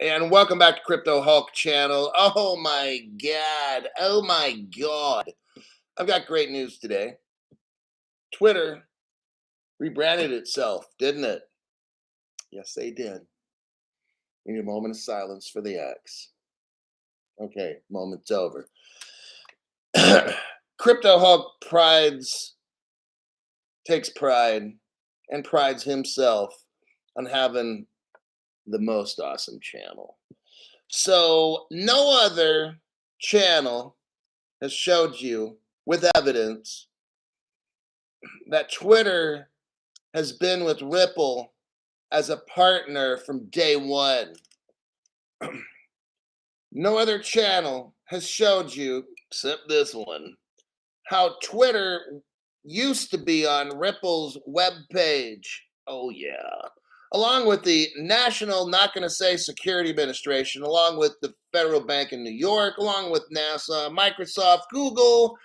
And welcome back to Crypto Hulk channel. Oh my God. Oh my God. I've got great news today. Twitter rebranded itself, didn't it? Yes, they did. We need a moment of silence for the X. Okay, moment's over. Crypto Hulk takes pride and prides himself on having the most awesome channel. So no other channel has showed you with evidence that Twitter has been with Ripple as a partner from day one. No other channel has showed you, except this one, how Twitter used to be on Ripple's webpage. Oh, yeah. Along with the National, not going to say Security Administration, along with the Federal Bank in New York, along with NASA, Microsoft, Google,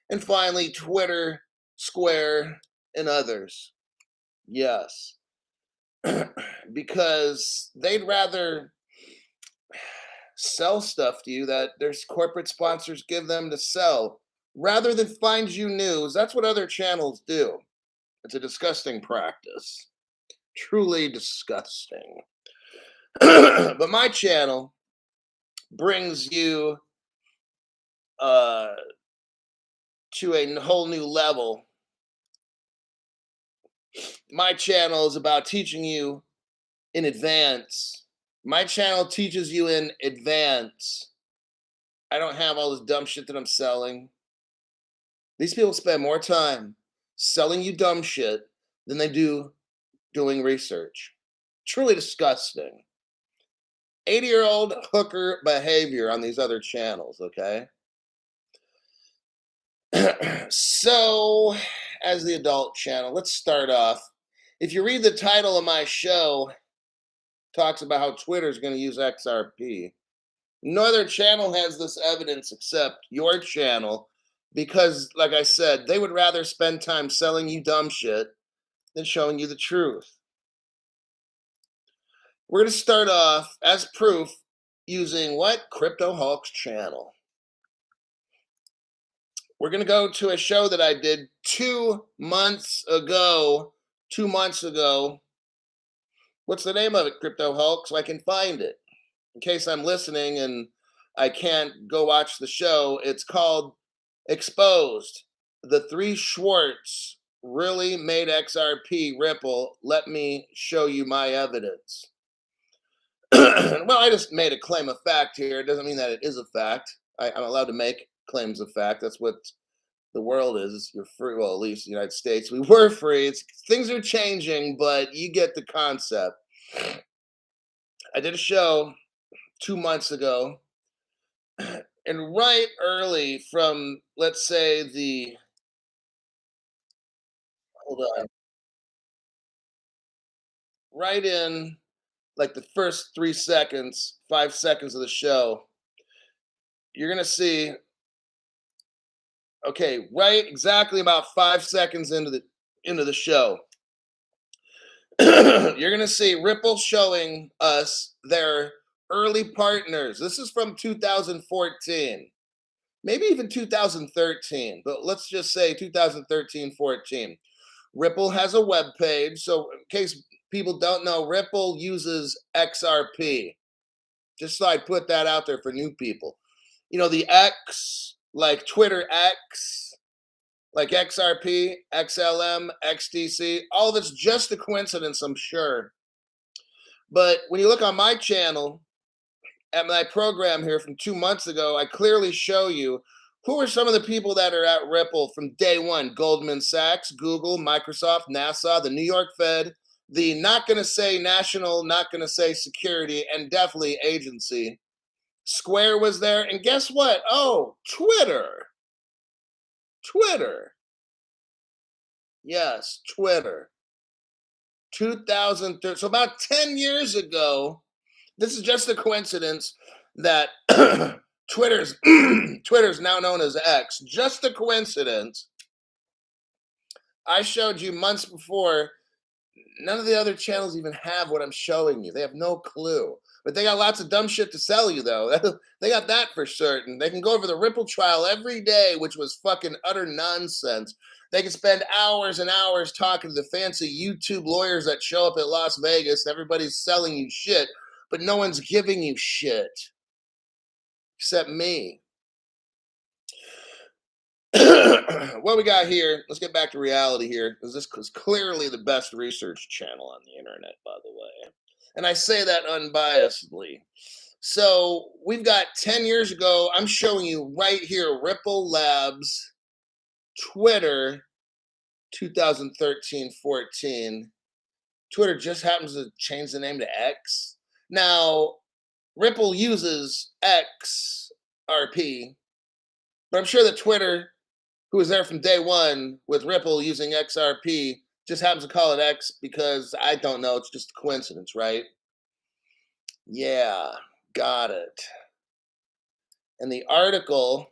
and finally Twitter, Square, and others. Yes. Because they'd rather sell stuff to you that their corporate sponsors give them to sell rather than find you news. That's what other channels do. It's a disgusting practice. Truly disgusting. But my channel brings you to a whole new level. My channel is about teaching you in advance. My channel teaches you in advance. I don't have all this dumb shit that I'm selling. These people spend more time selling you dumb shit than they do doing research. Truly disgusting. 80-year-old hooker behavior on these other channels, okay? So, as the adult channel, let's start off. If you read the title of my show, talks about how Twitter is going to use XRP. No other channel has this evidence except your channel because, like I said, they would rather spend time selling you dumb shit than showing you the truth. We're going to start off, as proof, using what? Crypto Hulk's channel. We're going to go to a show that I did 2 months ago. 2 months ago. What's the name of it, Crypto Hulk, so I can find it? In case I'm listening and I can't go watch the show, it's called Exposed. The Three Schwartz really made XRP Ripple. Let me show you my evidence. Well, I just made a claim of fact here. It doesn't mean that it is a fact. I'm allowed to make claims of fact. That's what the world is. You're free. Well, at least the United States. We were free. Things are changing, but you get the concept. I did a show 2 months ago. And right early from, let's say, hold on, right in like the first 3 seconds, 5 seconds of the show, you're going to see, okay, right exactly about 5 seconds into the show, you're going to see Ripple showing us their early partners. This is from 2014. Maybe even 2013, but let's just say 2013-14. Ripple has a web page. So in case people don't know, Ripple uses XRP. Just so I put that out there for new people. You know, the X, like Twitter X, like XRP, XLM, XDC, all of it's just a coincidence, I'm sure. But when you look on my channel, at my program here from 2 months ago, I clearly show you who are some of the people that are at Ripple from day one. Goldman Sachs, Google, Microsoft, NASA, the New York Fed, the not going to say national, not going to say security, and definitely agency. Square was there. And guess what? Oh, Twitter. Twitter. Yes, Twitter. 2013. So about 10 years ago, this is just a coincidence that Twitter's Twitter's now known as X. Just a coincidence. I showed you months before None of the other channels even have what I'm showing you. They have no clue. But they got lots of dumb shit to sell you, though. They got that for certain. They can go over the Ripple trial every day, which was fucking utter nonsense. They can spend hours and hours talking to the fancy YouTube lawyers that show up at Las Vegas. Everybody's selling you shit, but no one's giving you shit except me. What we got here, let's get back to reality here, because this is clearly the best research channel on the internet, by the way. And I say that unbiasedly. So we've got 10 years ago, I'm showing you right here, Ripple Labs, Twitter, 2013-14. Twitter just happens to change the name to X. Now, Ripple uses XRP, but I'm sure that Twitter, who was there from day one with Ripple using XRP, just happens to call it X because I don't know. It's just a coincidence, right? Yeah, got it. And the article,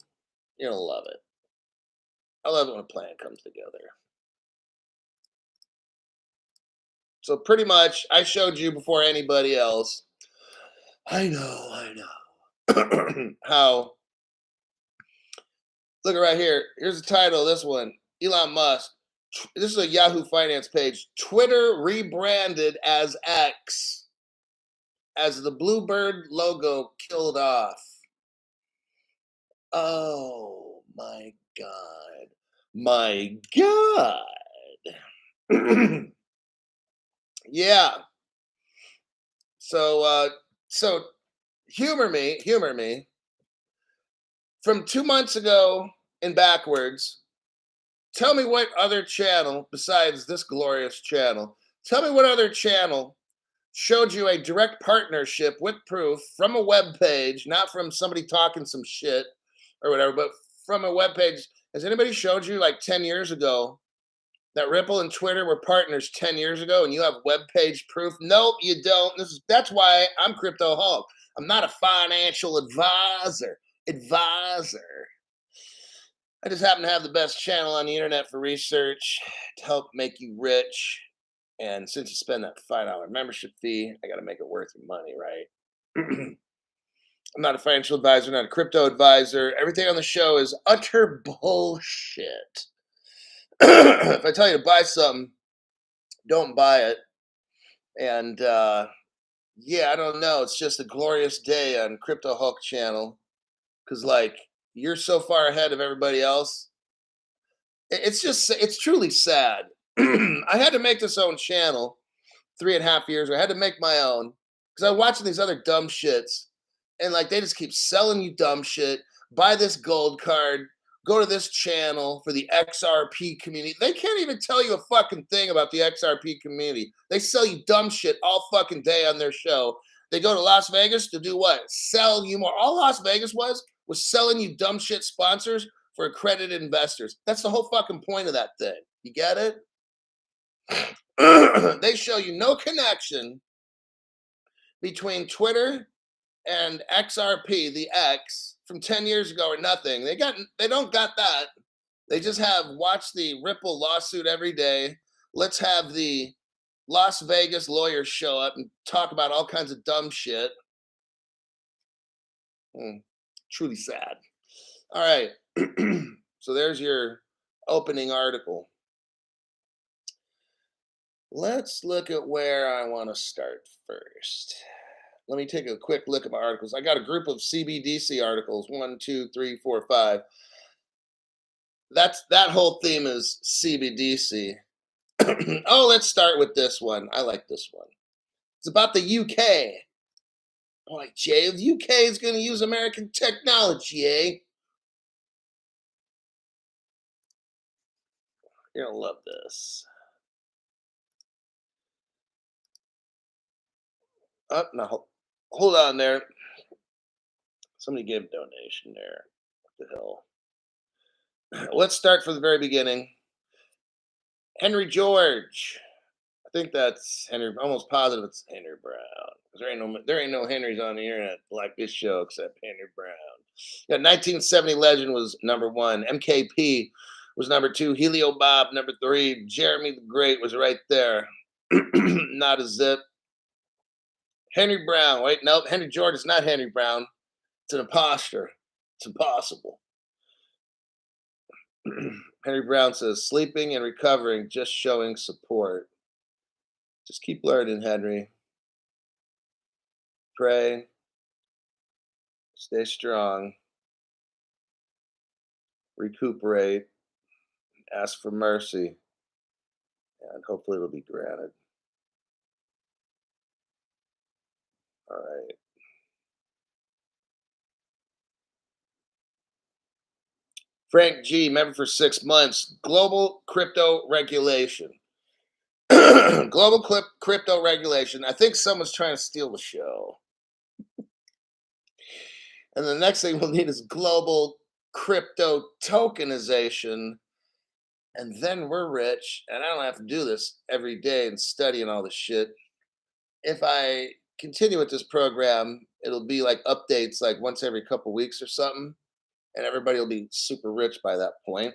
you're going to love it. I love it when a plan comes together. So pretty much, I showed you before anybody else. I know. How, look right here. Here's the title of this one. Elon Musk. This is a Yahoo Finance page. Twitter rebranded as X as the Bluebird logo killed off. Oh my God. My God. Yeah. So humor me. From 2 months ago and backwards, tell me what other channel besides this glorious channel, tell me what other channel showed you a direct partnership with proof from a web page, not from somebody talking some shit or whatever, but from a web page. Has anybody showed you like 10 years ago that Ripple and Twitter were partners 10 years ago and you have web page proof? Nope, you don't. That's why I'm Crypto Hulk. I'm not a financial advisor. I just happen to have the best channel on the internet for research to help make you rich. And since you spend that $5 membership fee, I got to make it worth your money, right? I'm not a financial advisor, not a crypto advisor. Everything on the show is utter bullshit. If I tell you to buy something, don't buy it. And yeah, I don't know. It's just a glorious day on Crypto Hulk channel. Because, like, you're so far ahead of everybody else. It's truly sad. I had to make this own channel 3.5 years ago. I had to make my own because I'm watching these other dumb shits, and like they just keep selling you dumb shit. Buy this gold card. Go to this channel for the XRP community. They can't even tell you a fucking thing about the XRP community. They sell you dumb shit all fucking day on their show. They go to Las Vegas to do what? Sell you more. All Las Vegas was selling you dumb shit sponsors for accredited investors. That's the whole fucking point of that thing. You get it? They show you no connection between Twitter and XRP, the X, from 10 years ago or nothing. They don't got that. They just have watch the Ripple lawsuit every day. Let's have the Las Vegas lawyers show up and talk about all kinds of dumb shit. Truly sad. All right. So there's your opening article. Let's look at where I want to start first. Let me take a quick look at my articles. I got a group of CBDC articles. 1, 2, 3, 4, 5. That whole theme is CBDC. Oh, let's start with this one. I like this one. It's about the UK. I'm like, Jay, the UK is going to use American technology, eh? You're going to love this. Oh, no, hold on there. Somebody gave a donation there. What the hell? Let's start from the very beginning. Henry George. I think that's Henry. Almost positive it's Henry Brown. There ain't no Henrys on the internet like this show except Henry Brown. Yeah, 1970 Legend was number 1. MKP was number 2. Helio Bob number 3. Jeremy the Great was right there. Not a zip. Henry Brown. Wait, nope. Henry Jordan's not Henry Brown. It's an imposter. It's impossible. Henry Brown says, sleeping and recovering, just showing support. Just keep learning, Henry. Pray, stay strong, recuperate, ask for mercy, and hopefully it'll be granted. All right. Frank G, member for 6 months. Global crypto regulation. Global crypto regulation. I think someone's trying to steal the show. And the next thing we'll need is global crypto tokenization. And then we're rich. And I don't have to do this every day and studying all this shit. If I continue with this program, it'll be like updates like once every couple weeks or something. And everybody will be super rich by that point.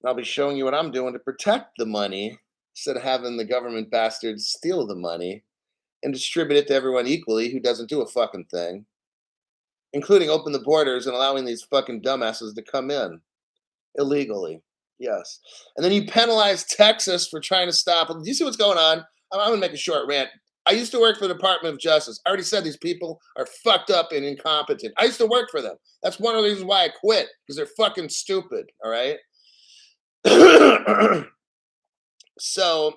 And I'll be showing you what I'm doing to protect the money instead of having the government bastards steal the money and distribute it to everyone equally who doesn't do a fucking thing, including open the borders and allowing these fucking dumbasses to come in illegally. Yes. And then you penalize Texas for trying to stop. Do you see what's going on? I'm going to make a short rant. I used to work for the Department of Justice. I already said these people are fucked up and incompetent. I used to work for them. That's one of the reasons why I quit, because they're fucking stupid. All right. So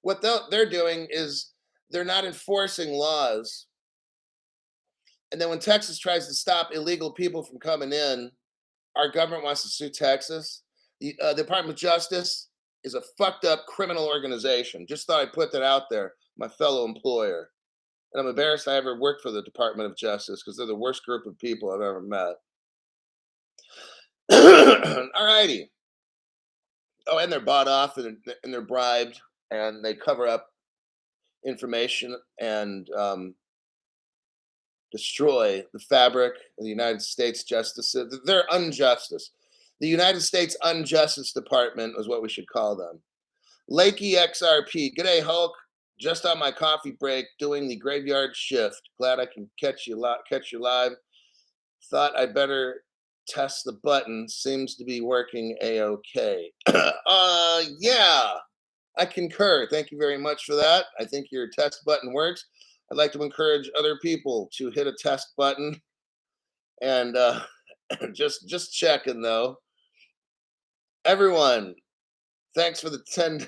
what they're doing is they're not enforcing laws. And then when Texas tries to stop illegal people from coming in, our government wants to sue Texas. The Department of Justice is a fucked up criminal organization. Just thought I'd put that out there, my fellow employer. And I'm embarrassed I ever worked for the Department of Justice because they're the worst group of people I've ever met. All righty. Oh, and they're bought off and they're bribed and they cover up information and destroy the fabric of the United States justice. They're unjustice. The United States Unjustice Department is what we should call them. Lakey XRP. G'day, Hulk. Just on my coffee break, doing the graveyard shift. Glad I can catch you live. Thought I'd better test the button. Seems to be working a-okay. Yeah, I concur. Thank you very much for that. I think your test button works. I'd like to encourage other people to hit a test button. And just checking though. Everyone, thanks for the $10.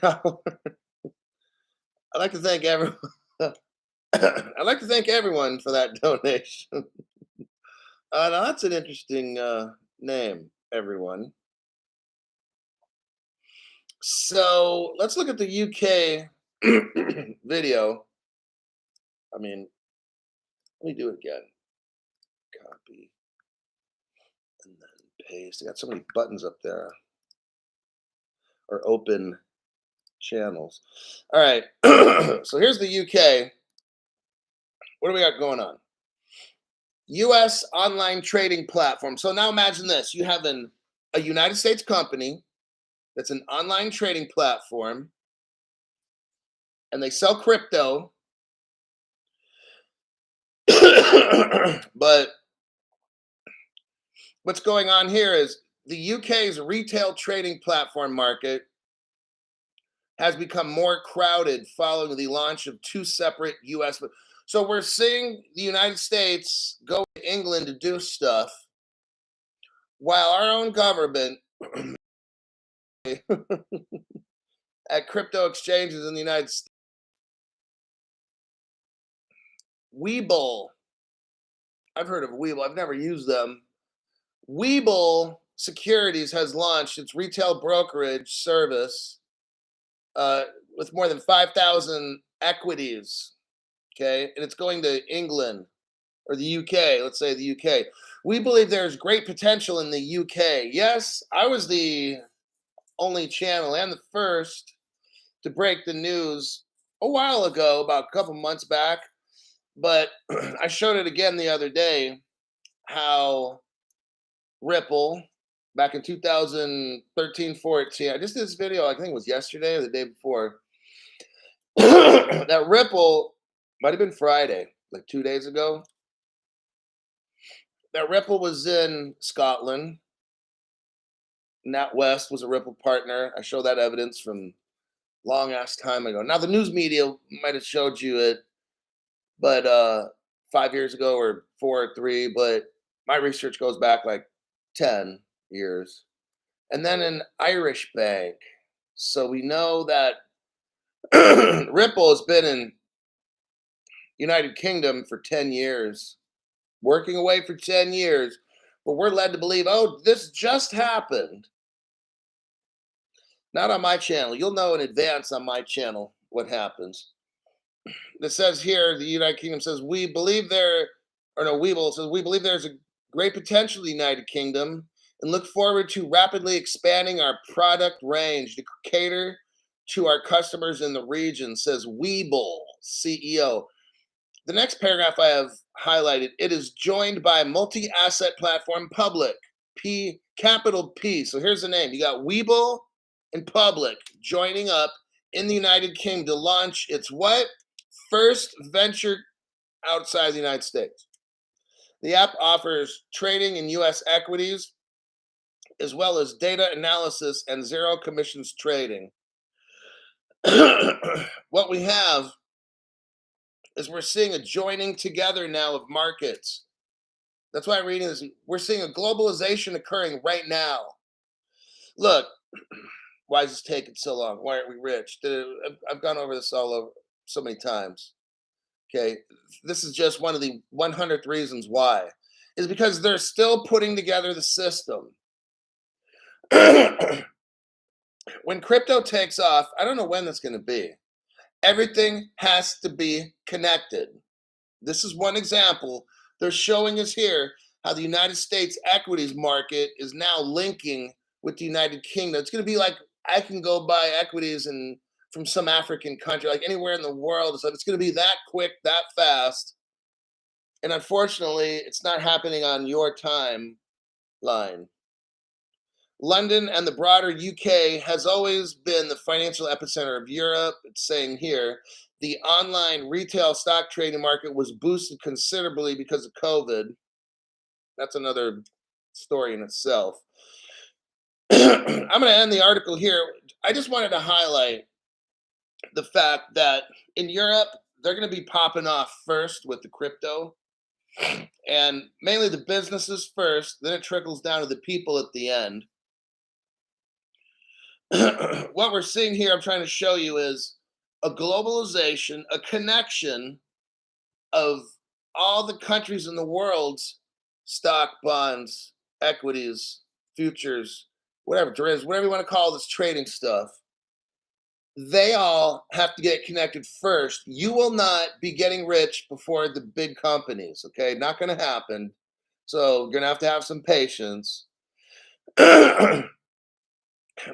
I'd like to thank everyone. I'd like to thank everyone for that donation. Now that's an interesting name, everyone. So let's look at the UK video. I mean, let me do it again. Copy and then paste. I got so many buttons up there. Or open channels. All right. So here's the UK. What do we got going on? US online trading platform. So now imagine this. You have a United States company that's an online trading platform and they sell crypto. But what's going on here is the UK's retail trading platform market has become more crowded following the launch of two separate US. So we're seeing the United States go to England to do stuff while our own government at crypto exchanges in the United States. Webull. I've heard of Webull. I've never used them. Webull Securities has launched its retail brokerage service with more than 5,000 equities. Okay. And it's going to England or the UK. Let's say the UK. We believe there's great potential in the UK. Yes, I was the only channel and the first to break the news a while ago, about a couple months back. But I showed it again the other day how Ripple, back in 2013, 14. I just did this video, I think it was yesterday or the day before. That Ripple might have been Friday, like 2 days ago. That Ripple was in Scotland. NatWest was a Ripple partner. I show that evidence from long ass time ago. Now the news media might have showed you it, but 5 years ago or 4 or 3, but my research goes back like 10 years. And then an Irish bank. So we know that Ripple has been in United Kingdom for 10 years, working away for 10 years, but we're led to believe, oh, this just happened. Not on my channel. You'll know in advance on my channel what happens. It says here, the United Kingdom says, we believe there, or no, Weeble says, we believe there's a great potential in the United Kingdom and look forward to rapidly expanding our product range to cater to our customers in the region, says Weeble CEO. The next paragraph I have highlighted, it is joined by multi-asset platform Public, P, capital P. So here's the name. You got Weeble and Public joining up in the United Kingdom to launch its what? First venture outside the United States. The app offers trading in U.S. equities, as well as data analysis and zero commissions trading. What we have is we're seeing a joining together now of markets. That's why I'm reading this. We're seeing a globalization occurring right now. Look, why is this taking so long? Why aren't we rich? I've gone over this all over so many times. Okay, this is just one of the 100th reasons why. Is because they're still putting together the system. When crypto takes off, I don't know when that's going to be. Everything has to be connected. This is one example. They're showing us here how the United States equities market is now linking with the United Kingdom. It's going to be like I can go buy equities from some African country, like anywhere in the world. So it's going to be that quick, that fast. And unfortunately, it's not happening on your timeline. London and the broader UK has always been the financial epicenter of Europe. It's saying here, the online retail stock trading market was boosted considerably because of COVID. That's another story in itself. I'm going to end the article here. I just wanted to highlight the fact that in Europe, they're going to be popping off first with the crypto, and mainly the businesses first, then it trickles down to the people at the end. What we're seeing here, I'm trying to show you, is a globalization, a connection of all the countries in the world's stock, bonds, equities, futures, whatever derivatives, whatever you want to call this trading stuff. They all have to get connected first. You will not be getting rich before the big companies, okay? Not going to happen. So you're going to have some patience.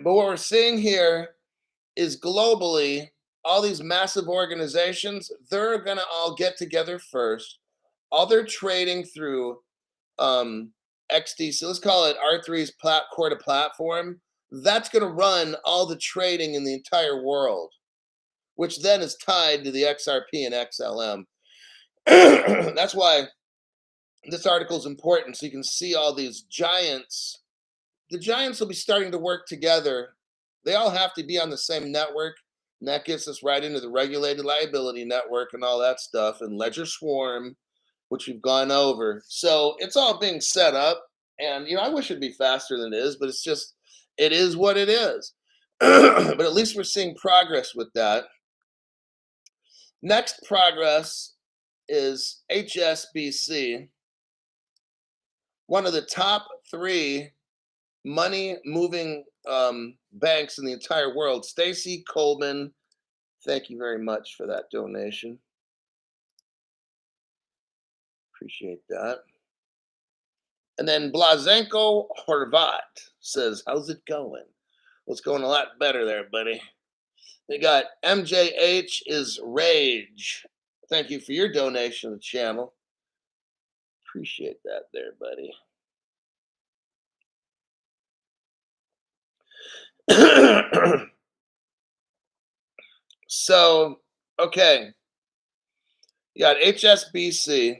But what we're seeing here is globally, all these massive organizations, they're going to all get together first. All they're trading through XDC, let's call it R3's core to platform. That's going to run all the trading in the entire world, which then is tied to the XRP and XLM. That's why this article is important, so you can see all these giants. The giants will be starting to work together. They all have to be on the same network, and that gets us right into the regulated liability network and all that stuff, and Ledger Swarm, which we've gone over. So it's all being set up, and I wish it'd be faster than it is, but it is what it is. But at least we're seeing progress with that. Next progress is HSBC, one of the top 3 money moving banks in the entire world. Stacy Coleman, thank you very much for that donation. Appreciate that. And then Blazenko Horvat says, how's it going? Well, it's going a lot better there, buddy. They got MJH is Rage. Thank you for your donation to the channel. Appreciate that there, buddy. So, okay, you got HSBC,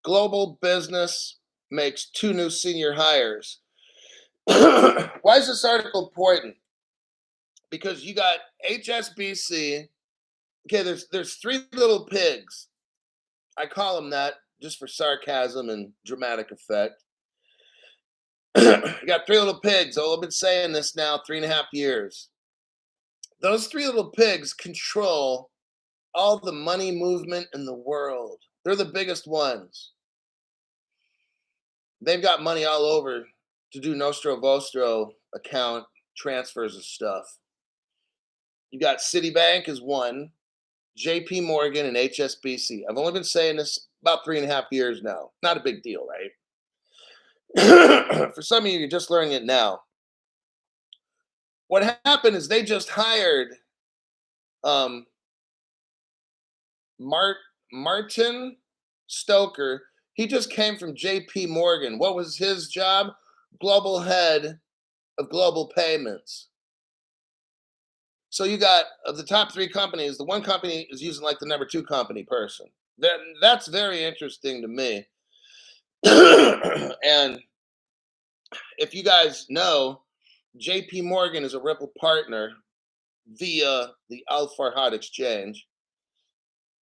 global business makes two new senior hires. Why is this article important? Because you got HSBC. Okay, there's three little pigs. I call them that just for sarcasm and dramatic effect. You got three little pigs. Oh, I've been saying this now 3.5 years. Those three little pigs control all the money movement in the world. They're the biggest ones. They've got money all over to do Nostro Vostro account transfers and stuff. You got Citibank is one, JP Morgan, and HSBC. I've only been saying this about 3.5 years now. Not a big deal, right? For some of you, you're just learning it now. What happened is they just hired um, Martin Stoker. He just came from JP Morgan. What was his job? Global head of global payments. So you got of the top three companies, the one company is using like the number two company person. That's very interesting to me. And if you guys know, JP Morgan is a Ripple partner via the Al Farhad exchange.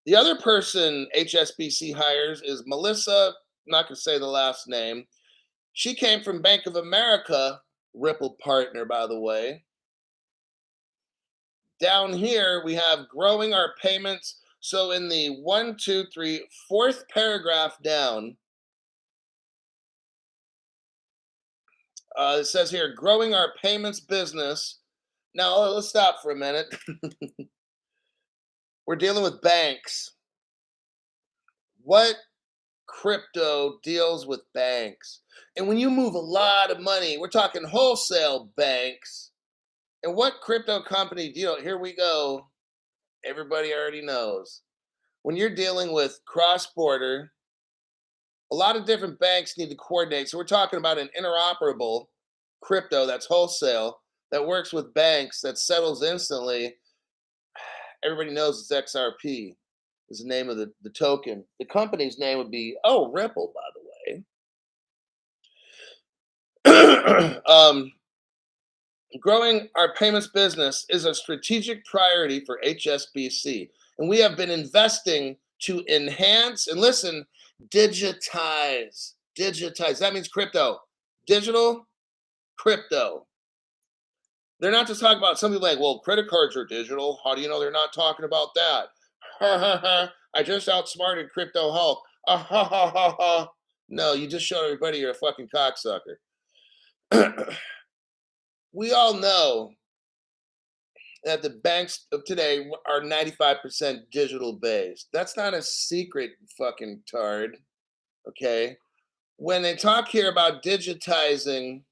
The other person HSBC hires is Melissa, I'm not going to say the last name. She came from Bank of America, Ripple partner, by the way. Down here, we have growing our payments. So in the 1, 2, 3, fourth paragraph down, it says here, growing our payments business. Now, let's stop for a minute. We're dealing with banks. What crypto deals with banks? And when you move a lot of money, we're talking wholesale banks. And what crypto company deal? Here we go. Everybody already knows. When you're dealing with cross border, a lot of different banks need to coordinate. So we're talking about an interoperable crypto that's wholesale that works with banks that settles instantly. Everybody knows it's XRP is the name of the token. The company's name would be, oh, Ripple, by the way. Growing our payments business is a strategic priority for HSBC. And we have been investing to enhance and listen, digitize. Digitize. That means crypto. Digital, crypto. They're not just talking about some people like, well, credit cards are digital. How do you know they're not talking about that? Ha ha ha. I just outsmarted Crypto Hulk. Ah, ha ha ha ha. No, you just showed everybody you're a fucking cocksucker. We all know that the banks of today are 95% digital based. That's not a secret, fucking tard. Okay. When they talk here about digitizing,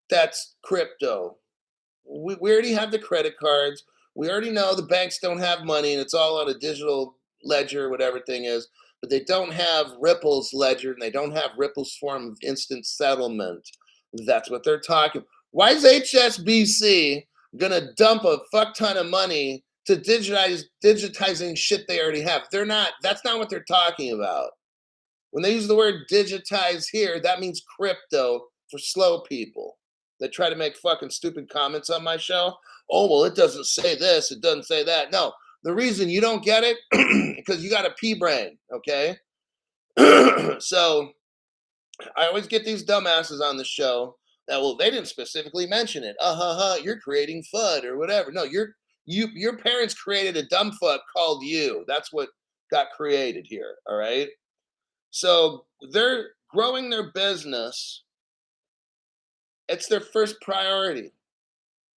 that's crypto. We already have the credit cards. We already know the banks don't have money and it's all on a digital ledger, whatever thing is, but they don't have Ripple's ledger and they don't have Ripple's form of instant settlement. That's what they're talking. Why is HSBC gonna dump a fuck ton of money to digitizing shit they already have? They're not. That's not what they're talking about. When they use the word digitize here, that means crypto for slow people that try to make fucking stupid comments on my show. Oh, well, it doesn't say this, it doesn't say that. No, the reason you don't get it because you got a pea brain, okay? So I always get these dumbasses on the show that, well, they didn't specifically mention it. You're creating FUD or whatever. No, your parents created a dumb fuck called you. That's what got created here. All right. So they're growing their business. It's their first priority.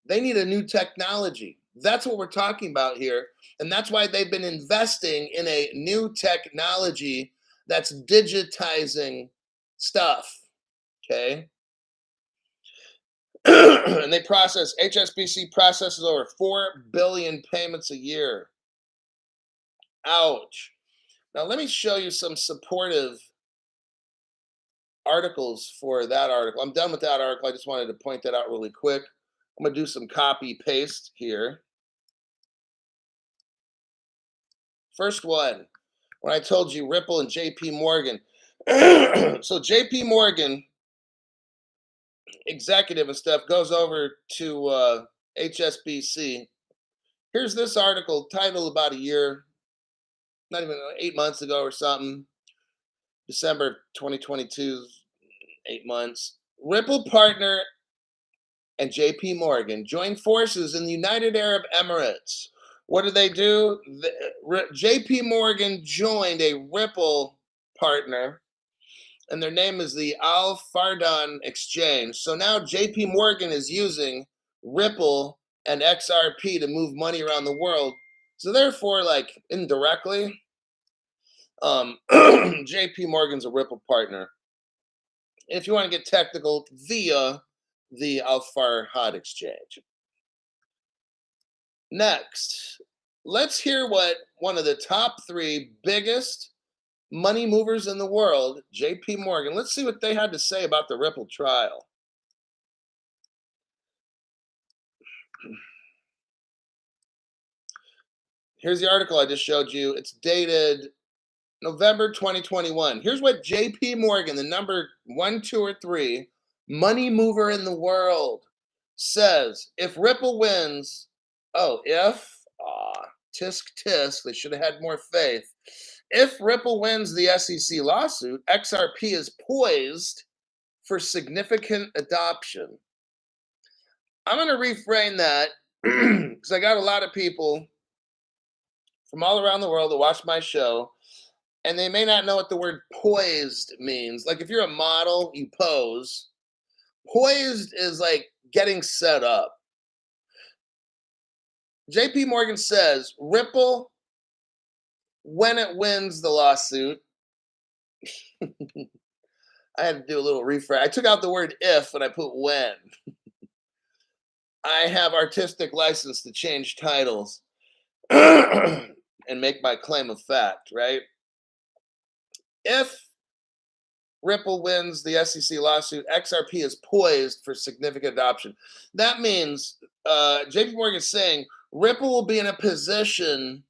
They need a new technology. That's what we're talking about here. And that's why they've been investing in a new technology that's digitizing stuff. Okay. And they process, HSBC processes over 4 billion payments a year. Ouch. Now, let me show you some supportive articles for that article. I'm done with that article. I just wanted to point that out really quick. I'm going to do some copy paste here. First one, when I told you Ripple and JP Morgan. So JP Morgan executive and stuff goes over to HSBC. Here's this article titled about a year, not even 8 months ago or something, December 2022, 8 months. Ripple partner and JP Morgan joined forces in the United Arab Emirates. What did they do? JP Morgan joined a Ripple partner, and their name is the Al Fardan Exchange. So now JP Morgan is using Ripple and XRP to move money around the world. So therefore, like indirectly, JP Morgan's a Ripple partner. If you want to get technical, via the Al Farhad Exchange. Next, let's hear what one of the top 3 biggest money movers in the world, JP Morgan, let's see what they had to say about the Ripple trial. Here's the article I just showed you. It's dated November 2021. Here's what JP Morgan, the number 1, 2, or 3 money mover in the world, says. If Ripple wins, tisk tisk, they should have had more faith. If Ripple wins the SEC lawsuit, XRP is poised for significant adoption. I'm going to reframe that because I got a lot of people from all around the world that watch my show, and they may not know what the word poised means. Like if you're a model, you pose. Poised is like getting set up. JP Morgan says Ripple, when it wins the lawsuit, I had to do a little refresh. I took out the word if and I put when. I have artistic license to change titles and make my claim of fact, right? If Ripple wins the SEC lawsuit, XRP is poised for significant adoption. That means JP Morgan is saying Ripple will be in a position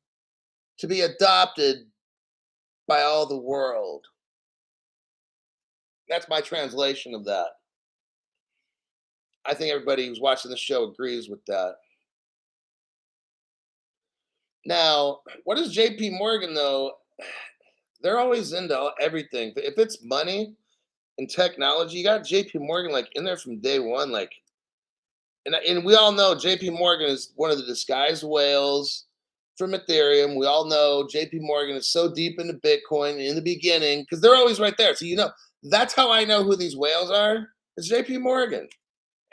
to be adopted by all the world. That's my translation of that. I think everybody who's watching the show agrees with that. Now, what is JP Morgan though? They're always into everything. If it's money and technology, you got JP Morgan like in there from day one. Like, and we all know JP Morgan is one of the disguised whales from Ethereum. We all know JP Morgan is so deep into Bitcoin in the beginning because they're always right there. So that's how I know who these whales are. It's JP Morgan,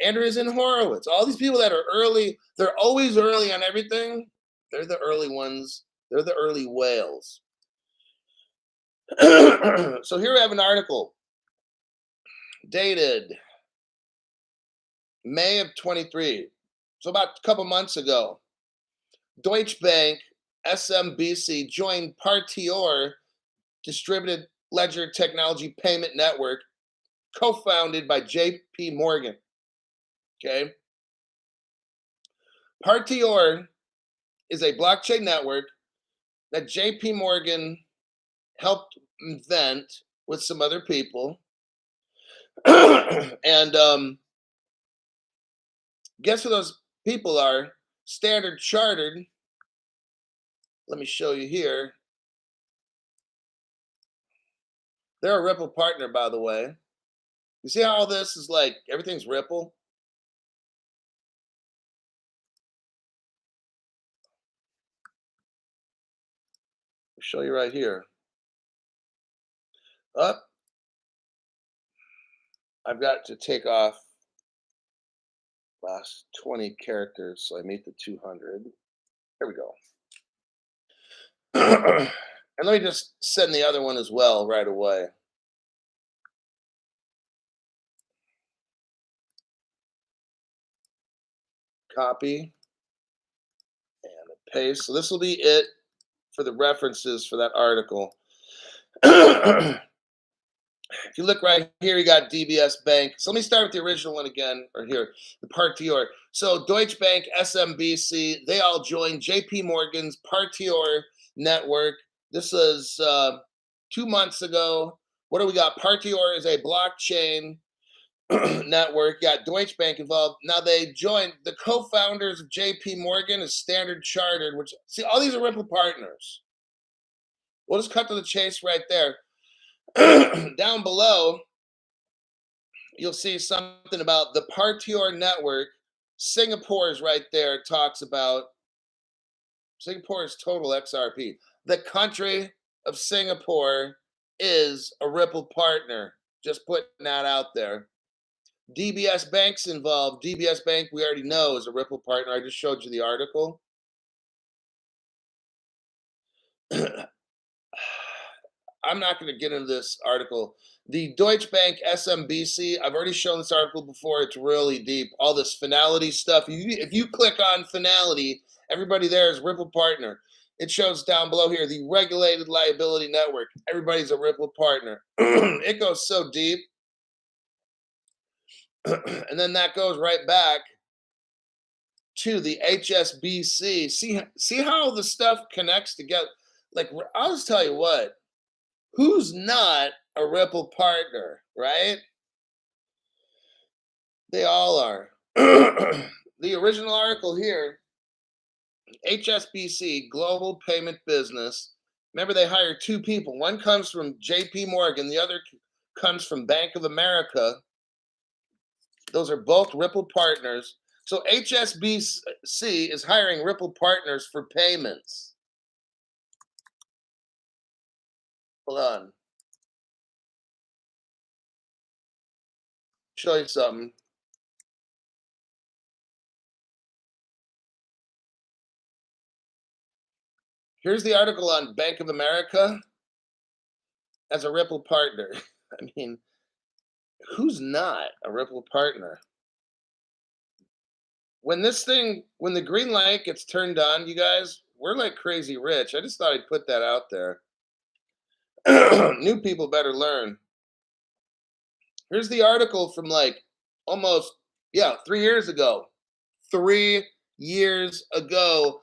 Andreessen Horowitz, all these people that are early. They're always early on everything. They're the early ones. They're the early whales. So here we have an article dated May of 23. So about a couple months ago, Deutsche Bank, SMBC joined Partior Distributed Ledger Technology Payment Network, co-founded by JP Morgan. Okay. Partior is a blockchain network that JP Morgan helped invent with some other people. And guess who those people are? Standard Chartered. Let me show you here. They're a Ripple partner, by the way. You see how all this is like everything's Ripple? I'll show you right here. Up. I've got to take off last 20 characters so I meet the 200. There we go. And let me just send the other one as well right away. Copy and paste. So this will be it for the references for that article. If you look right here, you got DBS Bank. So let me start with the original one again, or here, the Partior. So Deutsche Bank, SMBC, they all joined JP Morgan's Partior network. This was 2 months ago. What do we got? Partior is a blockchain network. Got Deutsche Bank involved. Now they joined the co-founders of JP Morgan is Standard Chartered, which see all these are Ripple partners. We'll just cut to the chase right there. Down below, you'll see something about the Partior network. Singapore is right there. It talks about Singapore's total XRP. The country of Singapore is a Ripple partner. Just putting that out there. DBS Bank's involved. DBS Bank, we already know, is a Ripple partner. I just showed you the article. I'm not going to get into this article. The Deutsche Bank SMBC, I've already shown this article before. It's really deep. All this finality stuff. If you click on finality, everybody there is Ripple partner. It shows down below here, the Regulated Liability Network. Everybody's a Ripple partner. It goes so deep. And then that goes right back to the HSBC. See how the stuff connects together? Like, I'll just tell you what. Who's not a Ripple partner, right? They all are. The original article here, HSBC, Global Payment Business. Remember, they hired two people. One comes from JP Morgan, the other comes from Bank of America. Those are both Ripple partners. So HSBC is hiring Ripple partners for payments. Hold on. Show you something. Here's the article on Bank of America as a Ripple partner. I mean, who's not a Ripple partner? When the green light gets turned on, you guys, we're like crazy rich. I just thought I'd put that out there. New people better learn. Here's the article from like almost, 3 years ago. 3 years ago,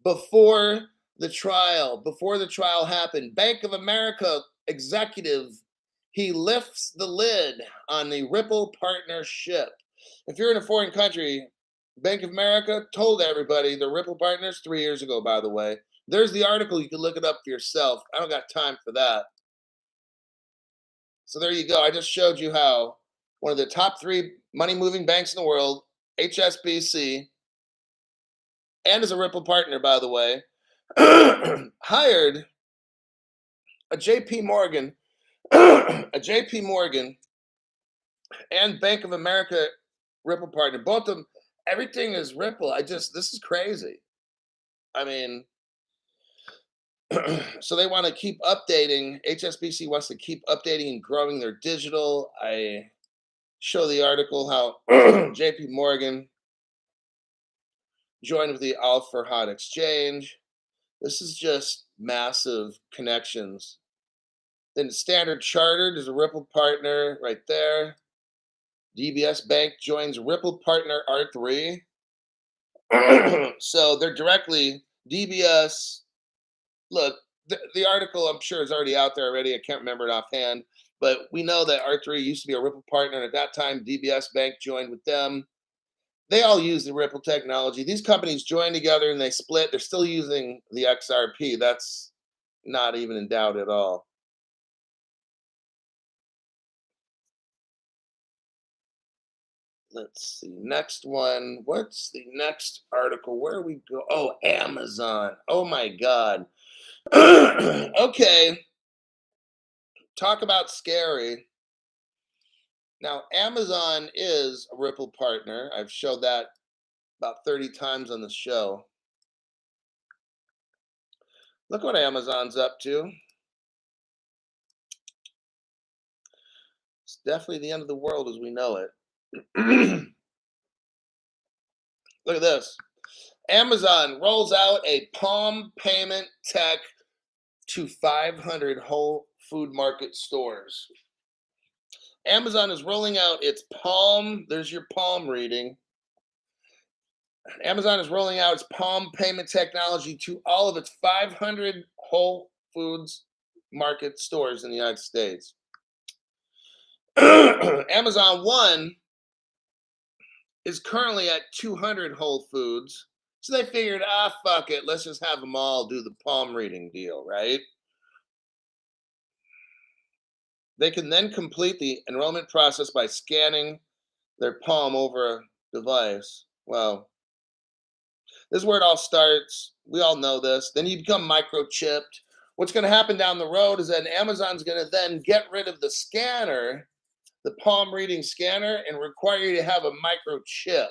before the trial happened. Bank of America executive, he lifts the lid on the Ripple partnership. If you're in a foreign country, Bank of America told everybody the Ripple partners 3 years ago, by the way. There's the article. You can look it up for yourself. I don't got time for that. So there you go. I just showed you how one of the top 3 money moving banks in the world, HSBC, and is a Ripple partner, by the way, hired a JP Morgan, and Bank of America Ripple partner. Both of them, everything is Ripple. This is crazy. I mean, so they want to keep updating. HSBC wants to keep updating and growing their digital. I show the article how JP Morgan joined with the Al Farhad exchange. This is just massive connections. Then Standard Chartered is a Ripple partner right there. DBS Bank joins Ripple partner R3. So they're directly DBS. Look, the article I'm sure is already out there already. I can't remember it offhand, but we know that R3 used to be a Ripple partner. And at that time, DBS Bank joined with them. They all use the Ripple technology. These companies join together and they split. They're still using the XRP. That's not even in doubt at all. Let's see. Next one. What's the next article? Where we go? Oh, Amazon. Oh my God. Okay. Talk about scary. Now, Amazon is a Ripple partner. I've showed that about 30 times on the show. Look what Amazon's up to. It's definitely the end of the world as we know it. Look at this. Amazon rolls out a Palm payment tech to 500 Whole Food Market stores. Amazon is rolling out its Palm. There's your Palm reading. Amazon is rolling out its Palm payment technology to all of its 500 Whole Foods Market stores in the United States. Amazon One is currently at 200 Whole Foods. So they figured, fuck it, let's just have them all do the palm reading deal, right? They can then complete the enrollment process by scanning their palm over a device. Well, this is where it all starts. We all know this. Then you become microchipped. What's going to happen down the road is that Amazon's going to then get rid of the scanner, the palm reading scanner, and require you to have a microchip.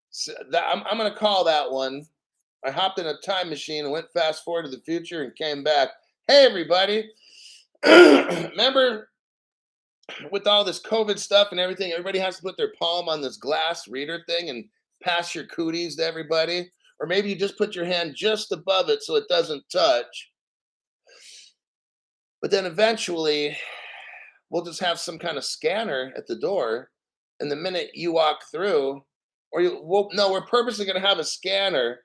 So I'm going to call that one. I hopped in a time machine and went fast forward to the future and came back. Hey, everybody. Remember with all this COVID stuff and everything, everybody has to put their palm on this glass reader thing and pass your cooties to everybody? Or maybe you just put your hand just above it so it doesn't touch. But then eventually, we'll just have some kind of scanner at the door. And the minute you walk through, we're purposely going to have a scanner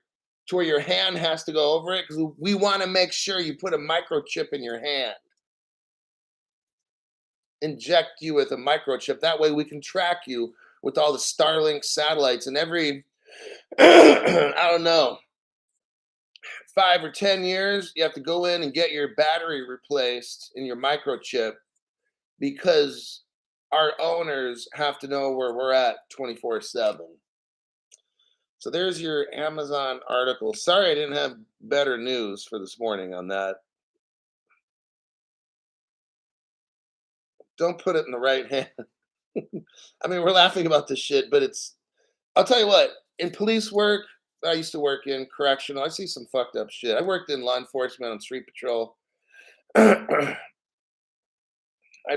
to where your hand has to go over it because we want to make sure you put a microchip in your hand. Inject you with a microchip. That way we can track you with all the Starlink satellites and every, I don't know, 5 or 10 years, you have to go in and get your battery replaced in your microchip because our owners have to know where we're at 24/7. So there's your Amazon article. Sorry I didn't have better news for this morning on that. Don't put it in the right hand. I mean, we're laughing about this shit, but I'll tell you what, in police work, I used to work in correctional. I see some fucked up shit. I worked in law enforcement on street patrol. I've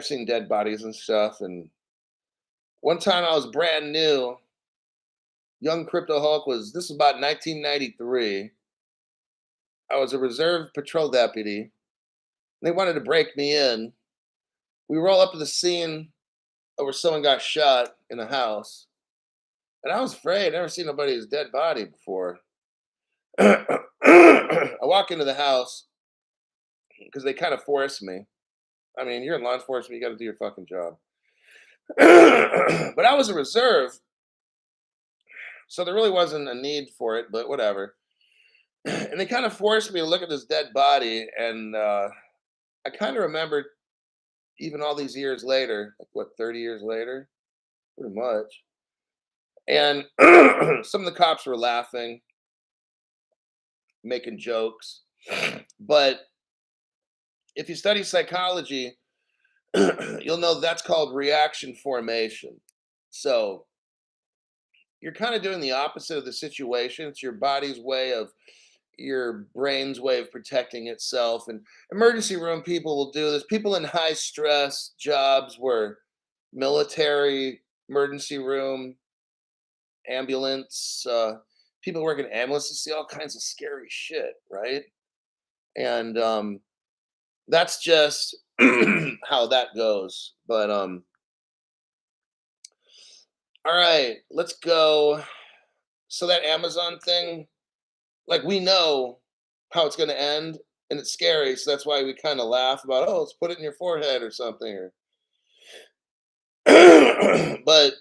seen dead bodies and stuff. And one time I was brand new. Young Crypto Hulk this was about 1993. I was a reserve patrol deputy. They wanted to break me in. We roll up to the scene where someone got shot in a house. And I was afraid. I'd never seen nobody's dead body before. I walk into the house because they kind of forced me. I mean, you're in law enforcement, you got to do your fucking job. But I was a reserve, so there really wasn't a need for it, but whatever. And they kind of forced me to look at this dead body, and I kind of remembered even all these years later, like what, 30 years later? Pretty much. And some of the cops were laughing, making jokes. But if you study psychology, you'll know that's called reaction formation. So you're kind of doing the opposite of the situation. It's your brain's way of protecting itself. And emergency room people will do this. People in high stress jobs where military, emergency room, ambulance, people work in ambulances see all kinds of scary shit, right? And that's just how that goes. But all right, let's go. So that Amazon thing, like we know how it's going to end, and it's scary. So that's why we kind of laugh about, oh, let's put it in your forehead or something. Or but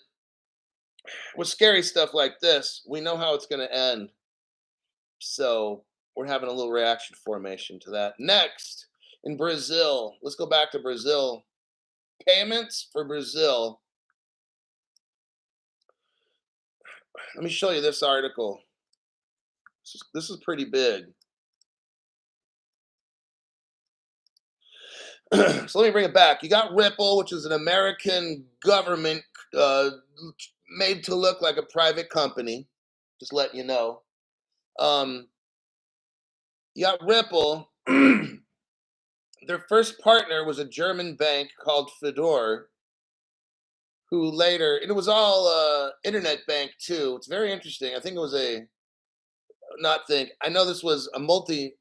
with scary stuff like this, we know how it's going to end. So we're having a little reaction formation to that. Next, in Brazil, let's go back to Brazil. Payments for Brazil. Let me show you this article. This is pretty big. So let me bring it back. You got Ripple, which is an American government made to look like a private company. Just letting you know. You got Ripple. Their first partner was a German bank called Fedor, who later, and it was all internet bank too. It's very interesting. I think it was I know this was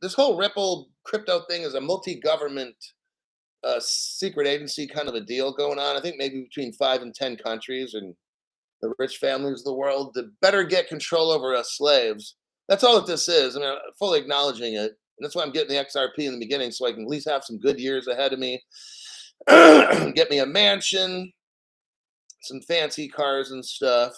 this whole Ripple crypto thing is a multi-government a secret agency kind of a deal going on. I think maybe between 5 and 10 countries and the rich families of the world to better get control over us slaves. That's all that this is. I mean, I'm fully acknowledging it. And that's why I'm getting the XRP in the beginning so I can at least have some good years ahead of me. Get me a mansion, some fancy cars and stuff,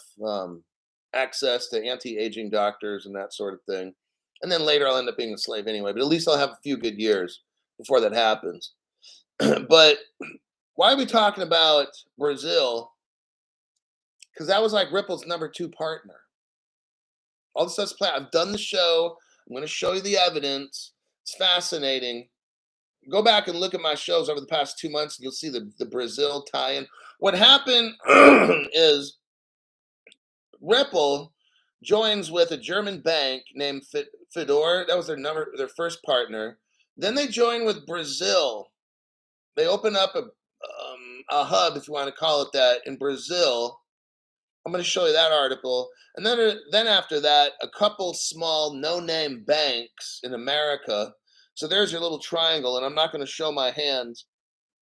access to anti-aging doctors and that sort of thing. And then later I'll end up being a slave anyway, but at least I'll have a few good years before that happens. But why are we talking about Brazil? Because that was like Ripple's number 2 partner. All this stuff's planned. I've done the show. I'm going to show you the evidence. It's fascinating. Go back and look at my shows over the past 2 months, and you'll see the Brazil tie-in. What happened is Ripple joins with a German bank named Fedor. That was their first partner. Then they join with Brazil. They open up a hub, if you want to call it that, in Brazil. I'm going to show you that article. And then after that, a couple small no-name banks in America. So there's your little triangle, and I'm not going to show my hands.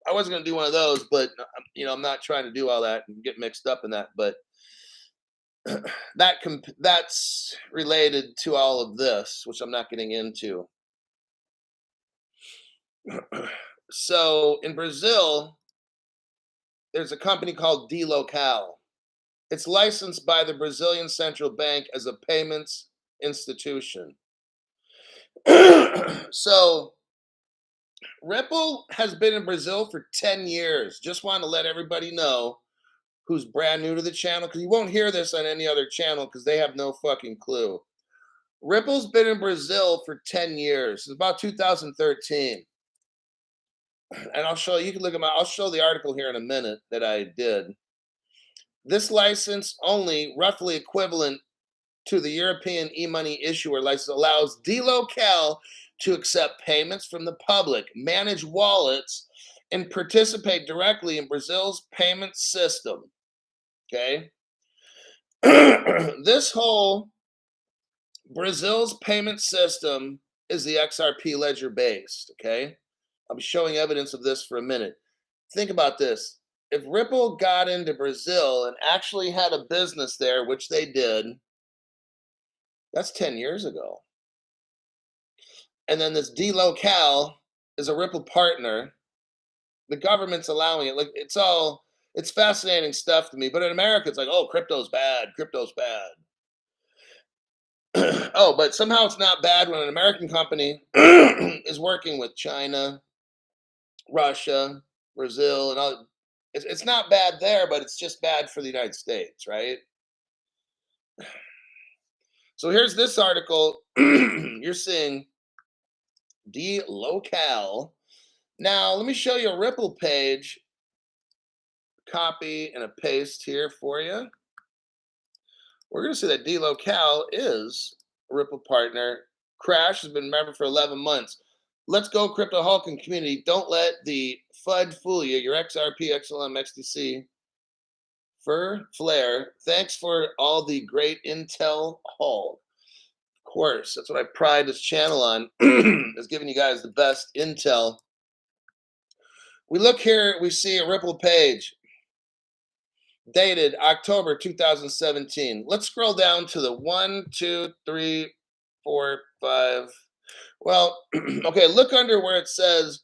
I wasn't going to do one of those, but I'm not trying to do all that and get mixed up in that. But that's related to all of this, which I'm not getting into. So in Brazil, there's a company called DLocal. It's licensed by the Brazilian Central Bank as a payments institution. So Ripple has been in Brazil for 10 years. Just want to let everybody know who's brand new to the channel, because you won't hear this on any other channel because they have no fucking clue. Ripple's been in Brazil for 10 years. It's about 2013. And I'll show you can look at I'll show the article here in a minute that I did. This license, only roughly equivalent to the European e-money issuer license, allows DLocal to accept payments from the public, manage wallets, and participate directly in Brazil's payment system. Okay? This whole Brazil's payment system is the XRP ledger based. Okay? I'll be showing evidence of this for a minute. Think about this. If Ripple got into Brazil and actually had a business there, which they did, that's 10 years ago. And then this DLocal is a Ripple partner. The government's allowing it. Like it's fascinating stuff to me. But in America, it's like, oh, crypto's bad. Crypto's bad. Oh, but somehow it's not bad when an American company is working with China, Russia, Brazil, and all. It's not bad there, but it's just bad for the United States, right? So here's this article. You're seeing DLocal. Now, let me show you a Ripple page. Copy and a paste here for you. We're going to see that DLocal is a Ripple partner. Crash has been a member for 11 months. Let's go, Crypto Hulking community. Don't let the FUD fool you. Your XRP, XLM, XDC, Flare. Thanks for all the great intel haul. Of course, that's what I pride this channel on, is giving you guys the best intel. We look here, we see a Ripple page dated October 2017. Let's scroll down to the 1, 2, 3, 4, 5. Well, okay, look under where it says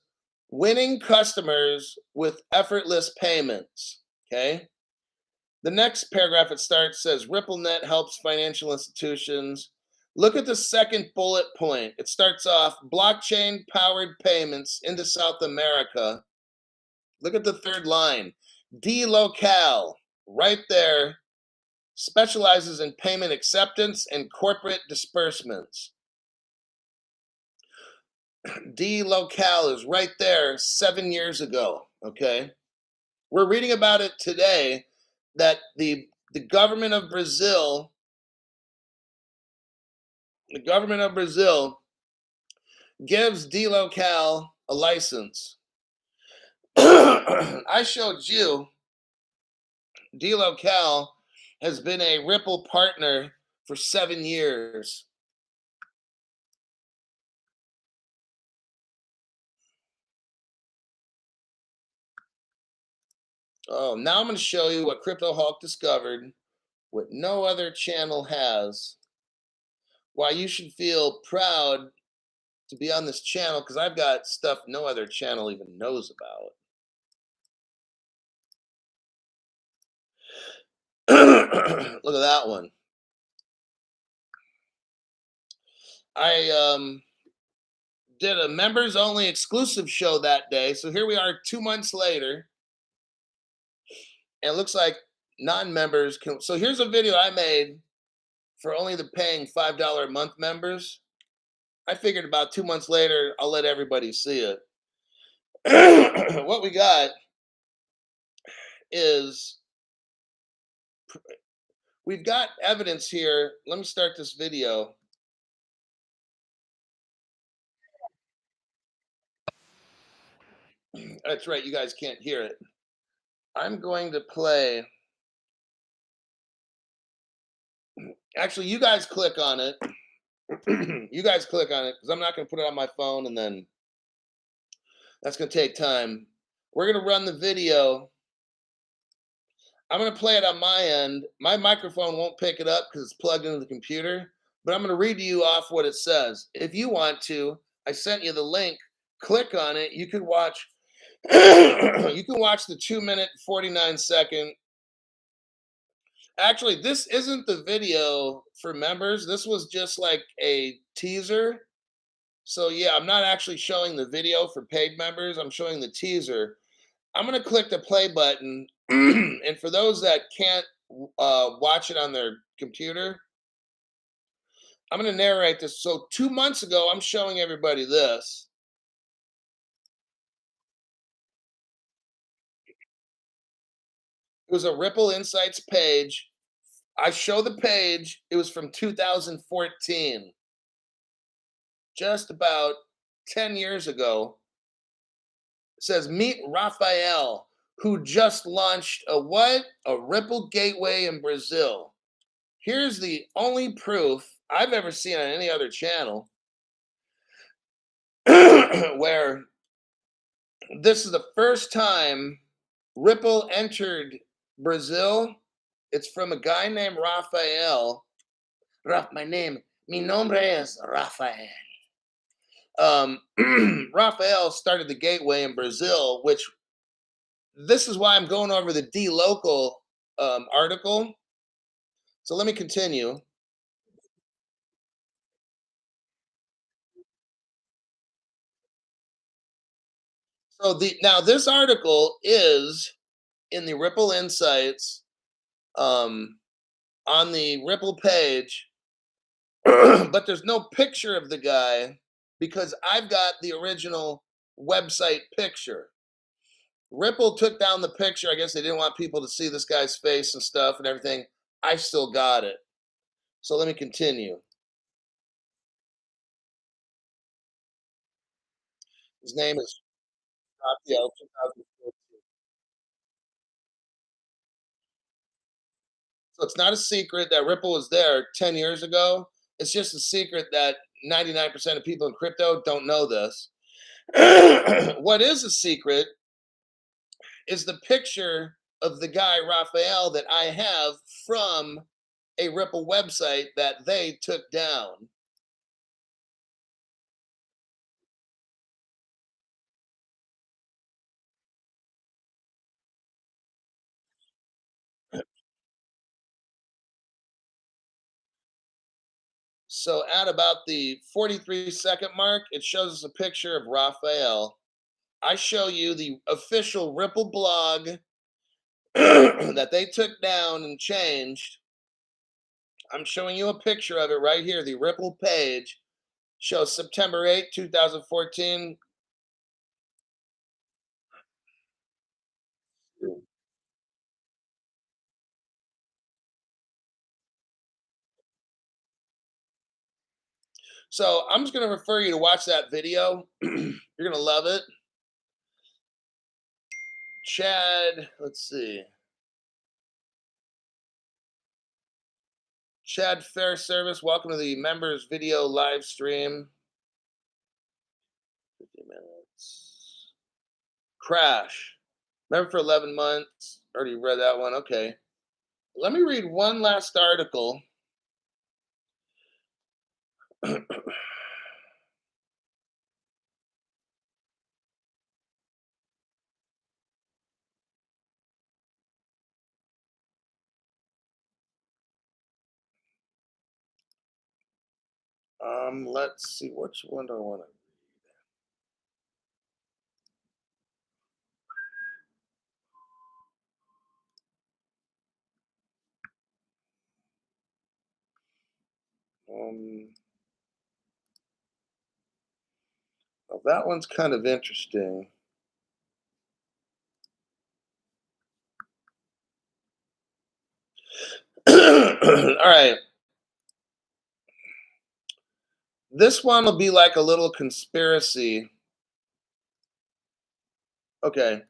winning customers with effortless payments. Okay. The next paragraph it starts says RippleNet helps financial institutions. Look at the second bullet point. It starts off blockchain powered payments into South America. Look at the third line. DLocal, right there, specializes in payment acceptance and corporate disbursements. DLocal is right there 7 years ago. Okay. We're reading about it today that the government of Brazil, gives DLocal a license. I showed you DLocal has been a Ripple partner for 7 years. Oh, now I'm going to show you what Crypto Hulk discovered, what no other channel has. Why you should feel proud to be on this channel, because I've got stuff no other channel even knows about. Look at that one. I did a members only exclusive show that day. So here we are 2 months later. And it looks like non-members can. So here's a video I made for only the paying $5 a month members. I figured about 2 months later, I'll let everybody see it. What we got is we've got evidence here. Let me start this video. That's right, you guys can't hear it. I'm going to play. Actually, you guys click on it. You guys click on it because I'm not going to put it on my phone and then that's going to take time. We're going to run the video. I'm going to play it on my end. My microphone won't pick it up because it's plugged into the computer, but I'm going to read to you off what it says. If you want to, I sent you the link. Click on it. You can watch. You can watch the 2-minute 49-second. Actually, this isn't the video for members. This was just like a teaser. So yeah, I'm not actually showing the video for paid members. I'm showing the teaser. I'm going to click the play button. And for those that can't watch it on their computer, I'm going to narrate this. So 2 months ago, I'm showing everybody this. It was a Ripple Insights page. I show the page. It was from 2014, just about 10 years ago. It says, meet Raphael, who just launched a what? A Ripple gateway in Brazil. Here's the only proof I've ever seen on any other channel where this is the first time Ripple entered Brazil. It's from a guy named Raphael. Mi nombre es Rafael. Raphael started the gateway in Brazil, which this is why I'm going over the D local article. So let me continue. So now this article is in the Ripple Insights on the Ripple page, but there's no picture of the guy because I've got the original website picture. Ripple took down the picture. I guess they didn't want people to see this guy's face and stuff and everything. I still got it. So let me continue. His name is Raphael 2014. So it's not a secret that Ripple was there 10 years ago. It's just a secret that 99% of people in crypto don't know this. What is a secret is the picture of the guy, Raphael, that I have from a Ripple website that they took down. So at about the 43-second mark, it shows us a picture of Raphael. I show you the official Ripple blog that they took down and changed. I'm showing you a picture of it right here. The Ripple page shows September 8, 2014. So I'm just going to refer you to watch that video. You're going to love it. Chad, let's see. Chad Fair Service, welcome to the members video live stream. 50 minutes. Crash. Remember for 11 months? Already read that one. Okay. Let me read one last article. Let's see, which one do I want to? Um, well, that one's kind of interesting. All right, this one will be like a little conspiracy. Okay,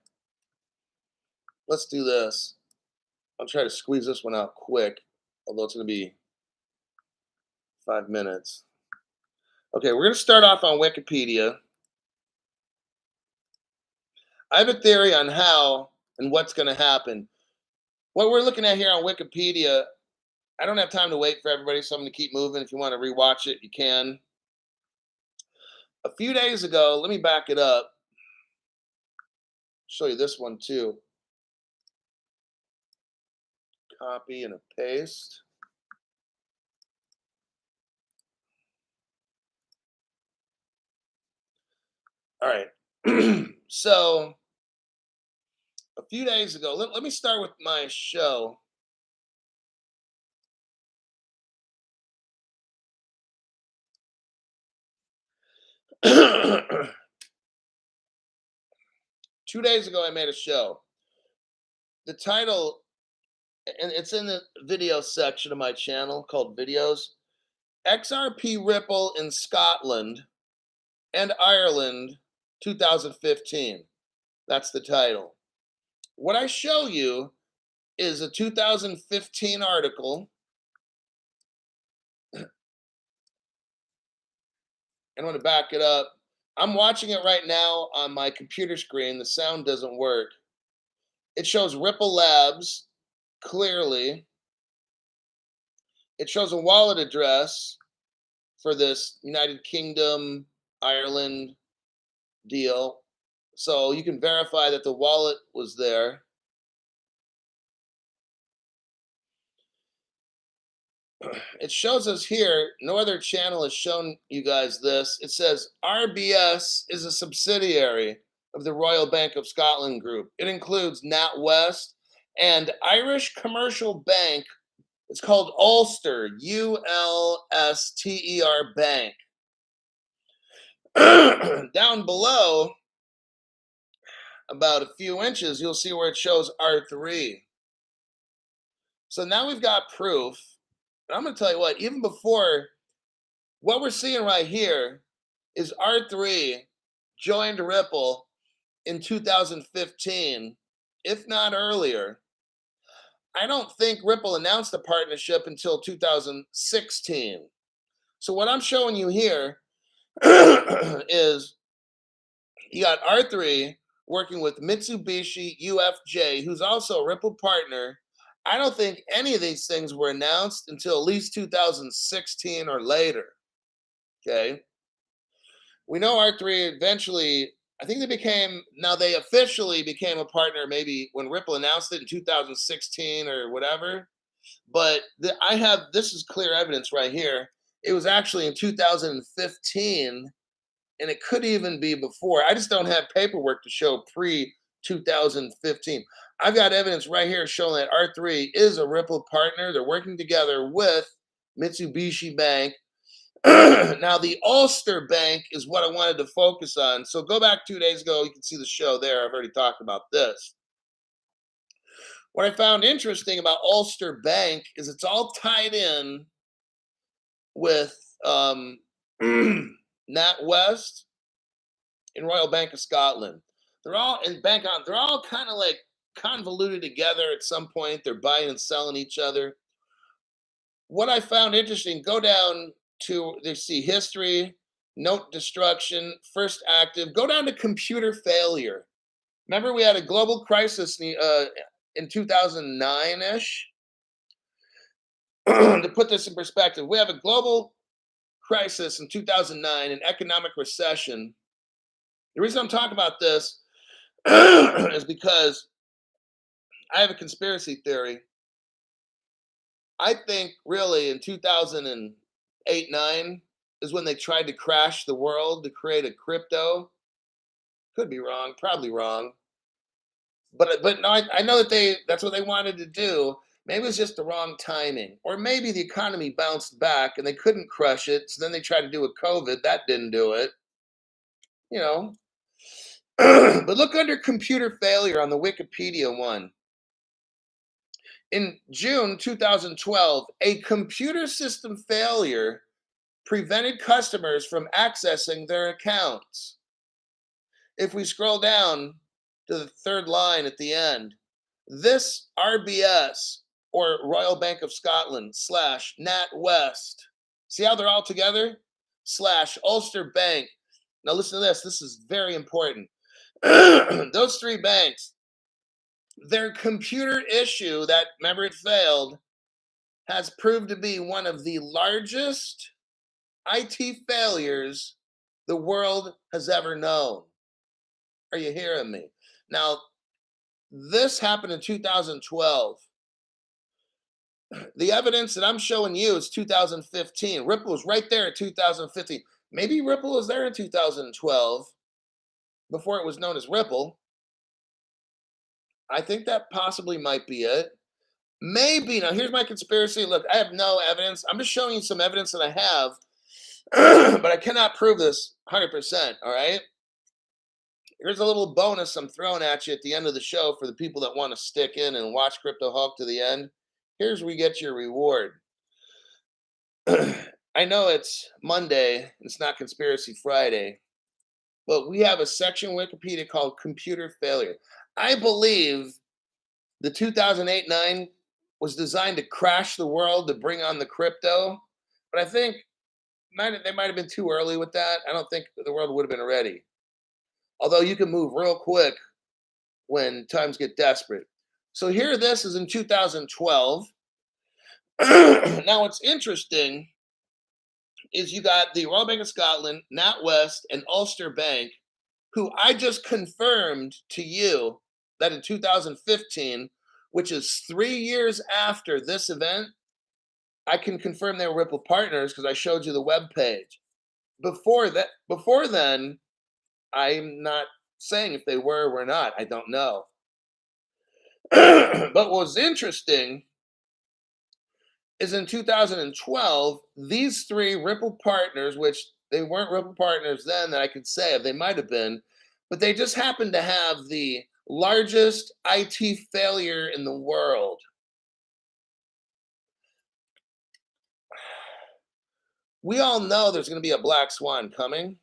let's do this. I'll try to squeeze this one out quick, although it's going to be 5 minutes. Okay, we're going to start off on Wikipedia. I have a theory on how and what's going to happen. What we're looking at here on Wikipedia, I don't have time to wait for everybody, so I'm going to keep moving. If you want to rewatch it, you can. A few days ago, let me back it up. Show you this one too. Copy and a paste. All right. So a few days ago, let me start with my show. Two days ago, I made a show. The title, and it's in the video section of my channel called Videos, XRP Ripple in Scotland and Ireland 2015. That's the title. What I show you is a 2015 article. I'm going to back it up. I'm watching it right now on my computer screen. The sound doesn't work. It shows Ripple Labs clearly. It shows a wallet address for this United Kingdom, Ireland deal. So you can verify that the wallet was there. It shows us here, no other channel has shown you guys this. It says RBS is a subsidiary of the Royal Bank of Scotland Group. It includes NatWest and Irish Commercial Bank. It's called Ulster, Ulster Bank. Down below, about a few inches, you'll see where it shows R3. So now we've got proof. And I'm going to tell you what, even before, what we're seeing right here is R3 joined Ripple in 2015, if not earlier. I don't think Ripple announced a partnership until 2016. So what I'm showing you here is you got R3 working with Mitsubishi UFJ, who's also a Ripple partner. I don't think any of these things were announced until at least 2016 or later. Okay. We know R3 eventually, I think they officially became a partner maybe when Ripple announced it in 2016 or whatever. But this is clear evidence right here. It was actually in 2015, and it could even be before. I just don't have paperwork to show pre 2015. I've got evidence right here showing that R3 is a Ripple partner. They're working together with Mitsubishi Bank. Now, the Ulster Bank is what I wanted to focus on. So go back 2 days ago. You can see the show there. I've already talked about this. What I found interesting about Ulster Bank is it's all tied in with NatWest and Royal Bank of Scotland. They're all in Bank on. They're all kind of like convoluted together at some point. They're buying and selling each other. What I found interesting, go down to, they see history, note destruction, first active, go down to computer failure. Remember, we had a global crisis in 2009-ish. To put this in perspective, we have a global crisis in 2009, an economic recession. The reason I'm talking about this is because I have a conspiracy theory. I think really in 2008, 9 is when they tried to crash the world to create a crypto. Could be wrong, probably wrong. But no, I know that that's what they wanted to do. Maybe it was just the wrong timing. Or maybe the economy bounced back and they couldn't crush it. So then they tried to do with COVID. That didn't do it. You know. But look under computer failure on the Wikipedia one. In June 2012, a computer system failure prevented customers from accessing their accounts. If we scroll down to the third line at the end, this RBS, or Royal Bank of Scotland / NatWest, see how they're all together? / Ulster Bank. Now listen to this. This is very important. Those three banks, their computer issue that, remember, it failed, has proved to be one of the largest IT failures the world has ever known. Are you hearing me? Now, this happened in 2012. The evidence that I'm showing you is 2015. Ripple was right there in 2015. Maybe Ripple was there in 2012 before it was known as Ripple. I think that possibly might be it. Maybe. Now, here's my conspiracy. Look, I have no evidence. I'm just showing you some evidence that I have, but I cannot prove this 100%. All right. Here's a little bonus I'm throwing at you at the end of the show for the people that want to stick in and watch Crypto Hulk to the end. Here's where you get your reward. I know it's Monday, it's not Conspiracy Friday, but we have a section in Wikipedia called Computer Failure. I believe the 2008 9 was designed to crash the world to bring on the crypto, but I think they might have been too early with that. I don't think the world would have been ready. Although you can move real quick when times get desperate. So here, this is in 2012. Now, what's interesting is you got the Royal Bank of Scotland, NatWest, and Ulster Bank, who I just confirmed to you that in 2015, which is 3 years after this event, I can confirm they were Ripple partners because I showed you the web page. Before then, I'm not saying if they were or were not. I don't know. But what was interesting is in 2012, these three Ripple partners, which they weren't Ripple partners then that I could say if they might have been, but they just happened to have the largest IT failure in the world. We all know there's going to be a Black Swan coming.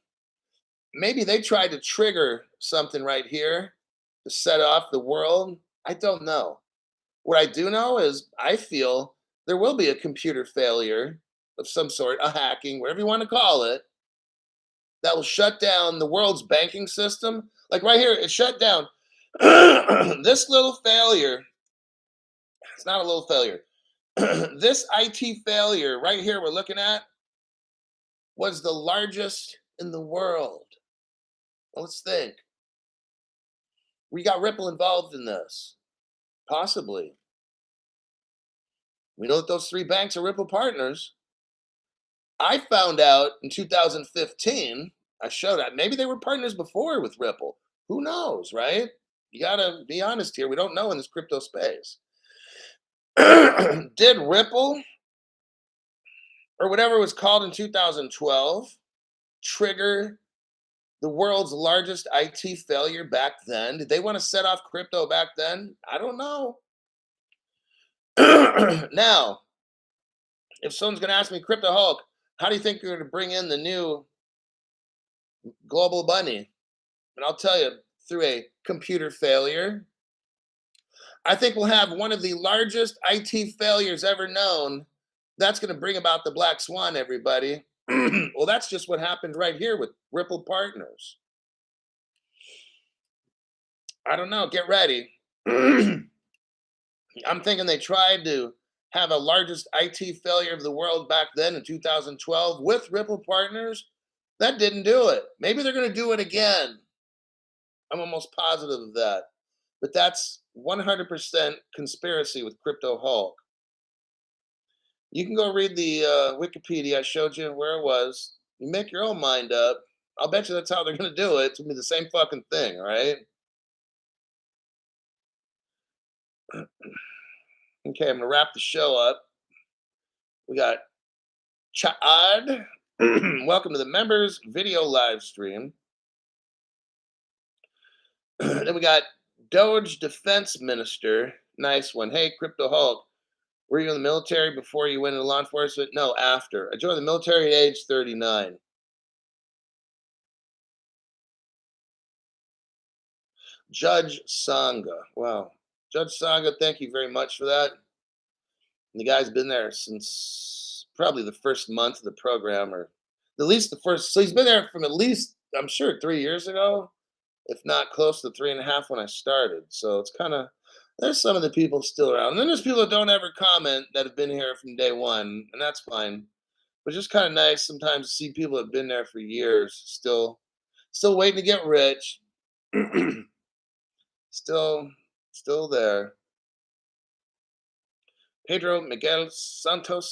Maybe they tried to trigger something right here to set off the world. I don't know. What I do know is I feel there will be a computer failure of some sort, a hacking, whatever you want to call it, that will shut down the world's banking system. Like right here, it shut down. This little failure, it's not a little failure. This IT failure right here we're looking at was the largest in the world. Well, let's think. We got Ripple involved in this. Possibly. We know that those three banks are Ripple partners. I found out in 2015, I showed that maybe they were partners before with Ripple. Who knows, right? You got to be honest here. We don't know in this crypto space. Did Ripple, or whatever it was called in 2012, trigger the world's largest IT failure back then? Did they want to set off crypto back then? I don't know. Now, if someone's going to ask me, Crypto Hulk, how do you think you're going to bring in the new global money? And I'll tell you, through a computer failure. I think we'll have one of the largest IT failures ever known. That's going to bring about the Black Swan, everybody. Well, that's just what happened right here with Ripple partners. I don't know. Get ready. I'm thinking they tried to have a largest IT failure of the world back then in 2012 with Ripple Partners. That didn't do it. Maybe they're going to do it again. I'm almost positive of that. But that's 100% conspiracy with Crypto Hulk. You can go read the Wikipedia. I showed you where it was. You make your own mind up. I'll bet you that's how they're going to do it. It's going to be the same fucking thing, right? Okay, I'm going to wrap the show up. We got Chad. Welcome to the members video live stream. Then we got Doge Defense Minister. Nice one. Hey, Crypto Hulk. Were you in the military before you went into law enforcement? No, after. I joined the military at age 39. Judge Sangha. Wow. Judge Sangha, thank you very much for that. And the guy's been there since probably the first month of the program, or at least the first. So he's been there from at least, I'm sure, 3 years ago, if not close to three and a half when I started. So it's kind of, there's some of the people still around. And then there's people that don't ever comment that have been here from day one, and that's fine. But just kind of nice sometimes to see people that have been there for years still waiting to get rich. still still there. Pedro Miguel Santos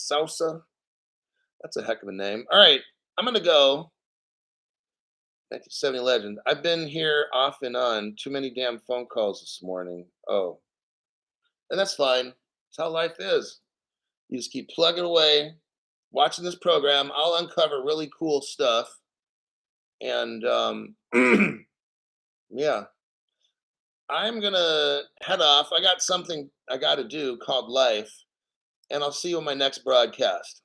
Sousa. That's a heck of a name. All right, I'm gonna go. 1970 legend. I've been here off and on. Too many damn phone calls this morning. Oh, and that's fine. That's how life is. You just keep plugging away, watching this program. I'll uncover really cool stuff. And yeah, I'm gonna head off. I got something I got to do called life, and I'll see you on my next broadcast.